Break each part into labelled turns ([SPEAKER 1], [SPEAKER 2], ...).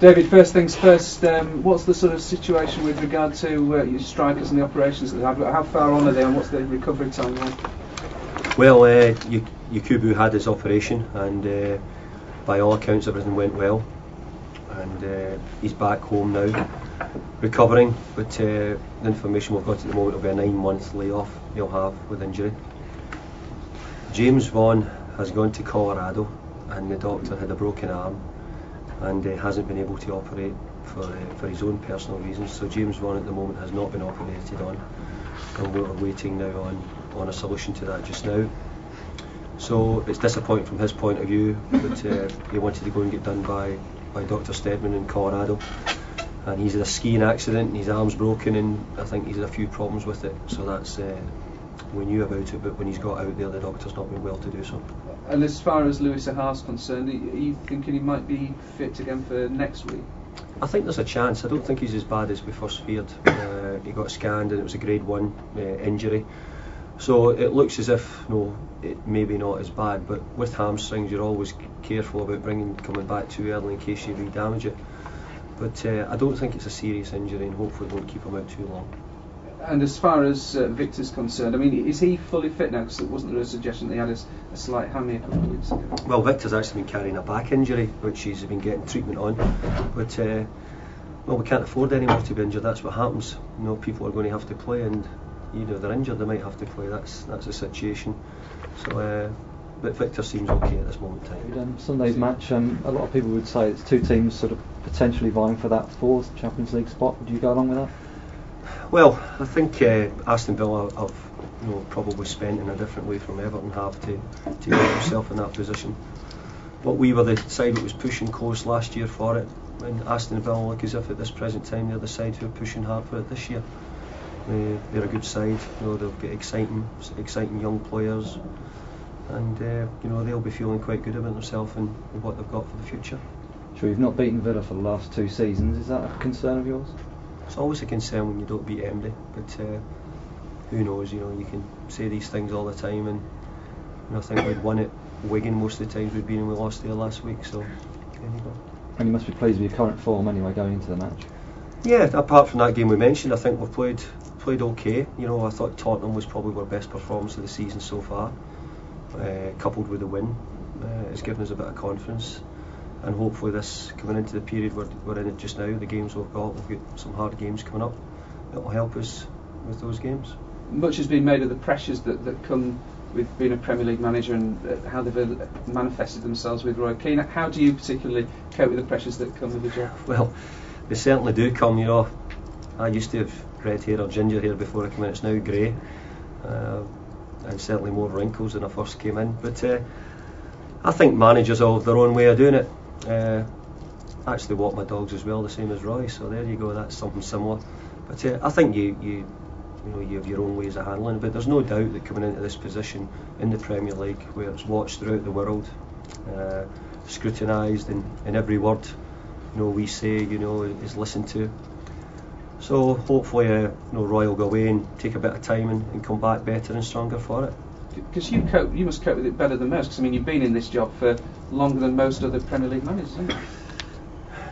[SPEAKER 1] David, first things first, what's the sort of situation with regard to your strikers and the operations that they have? How far on are they and what's the recovery time like?
[SPEAKER 2] Well, Yakubu had his operation and by all accounts everything went well, and he's back home now, recovering, but the information we've got at the moment will be a 9-month layoff he'll have with injury. James Vaughan has gone to Colorado and the doctor had a broken arm and hasn't been able to operate for his own personal reasons, so James Vaughan at the moment has not been operated on, and we're waiting now on a solution to that just now. So it's disappointing from his point of view, but he wanted to go and get done by Dr. Stedman in Colorado, and he's had a skiing accident and his arm's broken, and I think he's had a few problems with it, so that's we knew about it, but when he's got out there the doctor's not been well to do so.
[SPEAKER 1] And as far as Louis Saha's concerned, are you thinking he might be fit again for next week?
[SPEAKER 2] I think there's a chance. I don't think he's as bad as we first feared. He got scanned and it was a grade 1 injury, so it looks as if it may be not as bad, but with hamstrings you're always careful about coming back too early in case you re-damage it, but I don't think it's a serious injury and hopefully it won't keep him out too long.
[SPEAKER 1] And as far as Victor's concerned, I mean, is he fully fit now? Because wasn't there a suggestion that he had a slight hammy a couple of weeks ago?
[SPEAKER 2] Well, Victor's actually been carrying a back injury, which he's been getting treatment on, but well, we can't afford any more to be injured. That's what happens. People are going to have to play, and if they're injured, they might have to play. That's the situation. So, but Victor seems okay at this moment in time.
[SPEAKER 3] Sunday's match, a lot of people would say it's two teams sort of potentially vying for that fourth Champions League spot. Would you go along with that?
[SPEAKER 2] Well, I think Aston Villa have probably spent in a different way from Everton have to get himself in that position. But we were the side that was pushing close last year for it, and Aston Villa look as if at this present time they're the side who are pushing hard for it this year. They're a good side, they've got exciting young players, and they'll be feeling quite good about themselves and what they've got for the future.
[SPEAKER 3] Sure, you've not beaten Villa for the last 2 seasons. Is that a concern of yours?
[SPEAKER 2] It's always a concern when you don't beat Emily, but who knows? You can say these things all the time, and I think we'd won at Wigan most of the times we'd been, and we lost there last week. So there you go.
[SPEAKER 3] And you must be pleased with your current form anyway going into the match. Yeah,
[SPEAKER 2] apart from that game we mentioned, I think we've played okay. I thought Tottenham was probably our best performance of the season so far, coupled with the win. It's given us a bit of confidence. And hopefully this, coming into the period we're in it just now, the games we've got some hard games coming up, it will help us with those games.
[SPEAKER 1] Much has been made of the pressures that come with being a Premier League manager and how they've manifested themselves with Roy Keane. How do you particularly cope with the pressures that come with the job?
[SPEAKER 2] Well, they certainly do come. I used to have red hair or ginger hair before I came in, it's now grey, and certainly more wrinkles than I first came in, but I think managers all have their own way of doing it. Actually walk my dogs as well, the same as Roy, so there you go, that's something similar. But I think you have your own ways of handling it, but there's no doubt that coming into this position in the Premier League, where it's watched throughout the world, scrutinised, and every word we say is listened to. So hopefully Roy will go away and take a bit of time and come back better and stronger for it.
[SPEAKER 1] Because you must cope with it better than most, because you've been in this job for longer than most other Premier League managers, haven't you?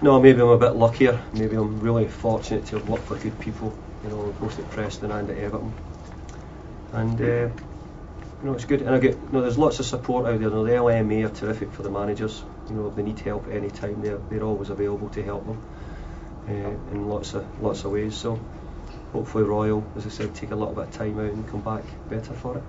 [SPEAKER 2] No, maybe I'm a bit luckier. Maybe I'm really fortunate to have worked for good people, both at Preston and at Everton. And it's good. And I get there's lots of support out there. The LMA are terrific for the managers. If they need help at any time, they're always available to help them in lots of ways. So hopefully Roy will, as I said, take a little bit of time out and come back better for it.